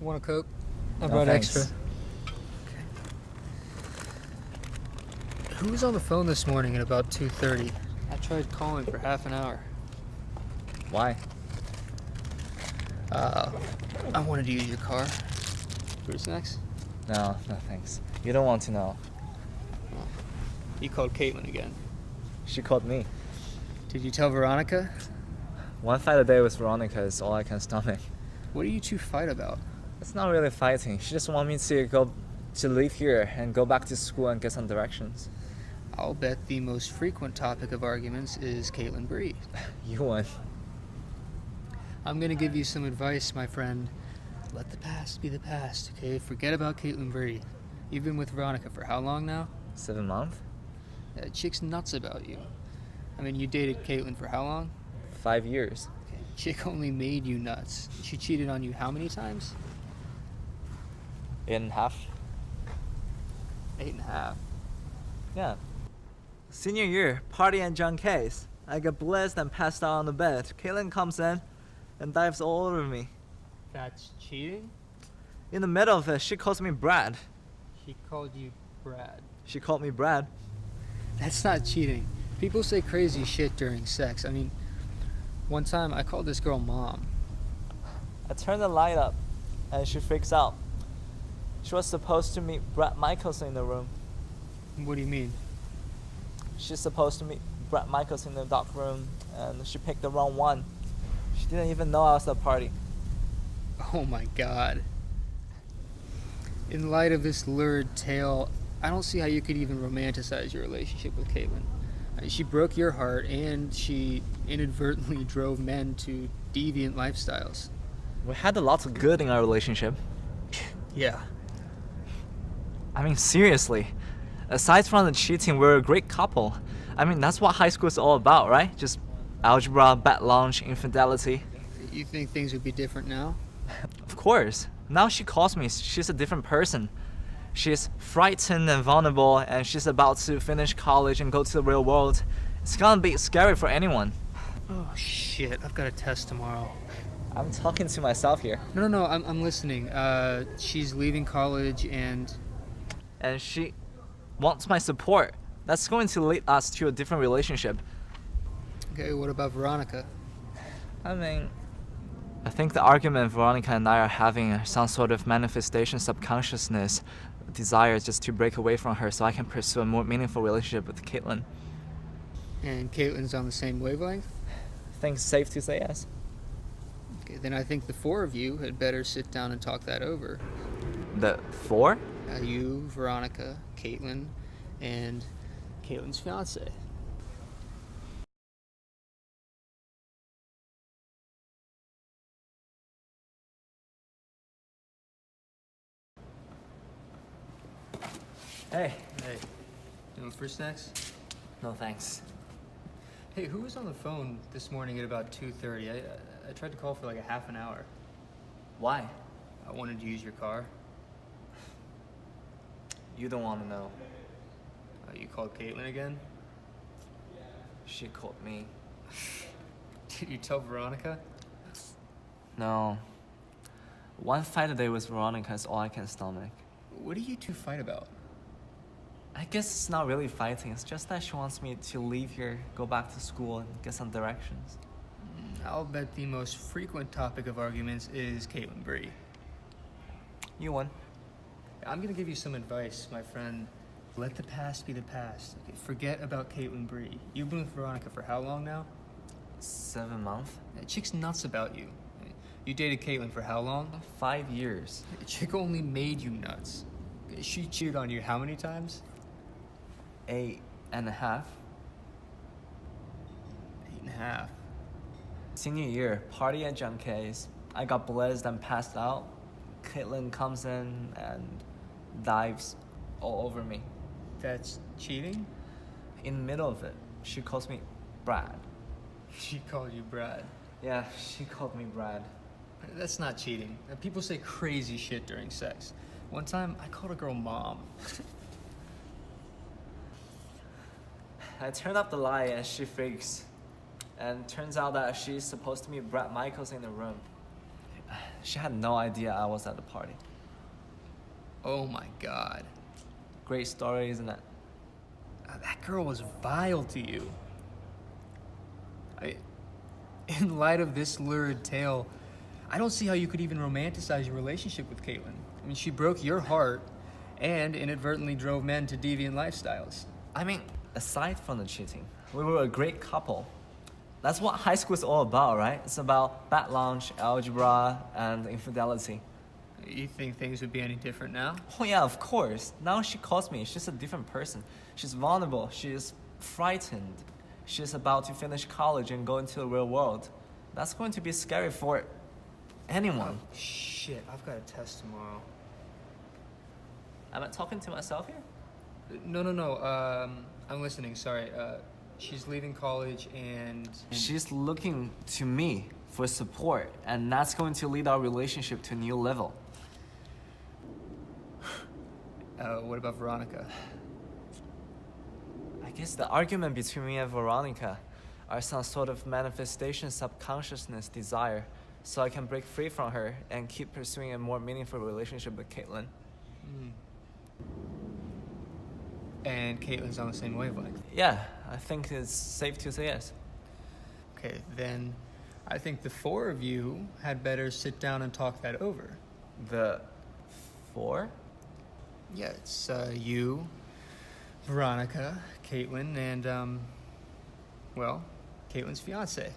Want a Coke? I No, brought thanks. extra. Okay. Who was on the phone this morning at about 2:30? I tried calling for half an hour. Why? I wanted to use your car. Fruit snacks? No, thanks. You don't want to know. You called Caitlin again. She called me. Did you tell Veronica? One fight a day with Veronica is all I can stomach. What do you two fight about? It's not really fighting. She just wants me to leave here and go back to school and get some directions. I'll bet the most frequent topic of arguments is Caitlin Bree. You win. I'm gonna give you some advice, my friend. Let the past be the past, okay? Forget about Caitlin Bree. You've been with Veronica for how long now? 7 months? Chick's nuts about you. I mean, you dated Caitlin for how long? 5 years. Okay. Chick only made you nuts. She cheated on you how many times? 8.5. 8.5. Yeah. Senior year, party and John case. I get blessed and passed out on the bed. Caitlin comes in and dives all over me. That's cheating? In the middle of it, she calls me Brad. She called you Brad. She called me Brad. That's not cheating. People say crazy shit during sex. I mean, one time I called this girl Mom. I turn the light up and she freaks out. She was supposed to meet Brad Michaels in the room. What do you mean? She's supposed to meet Brad Michaels in the dark room and she picked the wrong one. She didn't even know I was at the party. Oh my god. In light of this lurid tale, I don't see how you could even romanticize your relationship with Caitlin. She broke your heart and she inadvertently drove men to deviant lifestyles. We had a lot of good in our relationship. Yeah. I mean, seriously. Aside from the cheating, we're a great couple. I mean, that's what high school is all about, right? Just algebra, bad lunch, infidelity. You think things would be different now? Of course. Now she calls me, she's a different person. She's frightened and vulnerable, and she's about to finish college and go to the real world. It's gonna be scary for anyone. Oh shit, I've got a test tomorrow. I'm talking to myself here. No, I'm listening. She's leaving college and she wants my support. That's going to lead us to a different relationship. okay, what about Veronica? I think the argument Veronica and I are having is some sort of manifestation subconsciousness, desire just to break away from her so I can pursue a more meaningful relationship with Caitlin. And Caitlin's on the same wavelength? I think it's safe to say yes. Okay, then I think the four of you had better sit down and talk that over. The 4? You, Veronica, Caitlin, and Caitlin's fiance. Hey. Hey, you want fruit snacks? No thanks. Hey, who was on the phone this morning at about 2:30? I tried to call for like a half an hour. Why? I wanted to use your car. You don't want to know. You called Caitlin again? She called me. Did you tell Veronica? No. One fight a day with Veronica is all I can stomach. What do you two fight about? I guess it's not really fighting. It's just that she wants me to leave here, go back to school, and get some directions. I'll bet the most frequent topic of arguments is Caitlin Bree. You won. I'm gonna give you some advice, my friend. Let the past be the past. Okay, forget about Caitlin Bree. You've been with Veronica for how long now? 7 months? That chick's nuts about you. You dated Caitlin for how long? 5 years. The chick only made you nuts. She cheated on you how many times? 8.5. 8.5. Senior year, party at John case. I got blessed and passed out. Caitlin comes in and dives all over me. That's cheating? In the middle of it, she calls me Brad. She called you Brad. Yeah, she called me Brad. That's not cheating. People say crazy shit during sex. One time, I called a girl Mom. I turn up the light and she freaks. And turns out that she's supposed to meet Brad Michaels in the room. She had no idea I was at the party. Oh my god. Great story, isn't it? That girl was vile to you. In light of this lurid tale, I don't see how you could even romanticize your relationship with Caitlin. I mean, she broke your heart and inadvertently drove men to deviant lifestyles. I mean, aside from the cheating, we were a great couple. That's what high school is all about, right? It's about bad lunch, algebra, and infidelity. You think things would be any different now? Oh yeah, of course. Now she calls me. She's a different person. She's vulnerable. She's frightened. She's about to finish college and go into the real world. That's going to be scary for anyone. Oh, shit, I've got a test tomorrow. Am I talking to myself here? No. I'm listening, sorry. She's leaving college and... She's looking to me for support, and that's going to lead our relationship to a new level. What about Veronica? I guess the argument between me and Veronica are some sort of manifestation subconsciousness desire, so I can break free from her and keep pursuing a more meaningful relationship with Caitlin. And Caitlin's on the same wavelength. Yeah, I think it's safe to say yes. Okay, then I think the four of you had better sit down and talk that over. The four? Yeah, it's you, Veronica, Caitlin, and, well, Caitlin's fiance.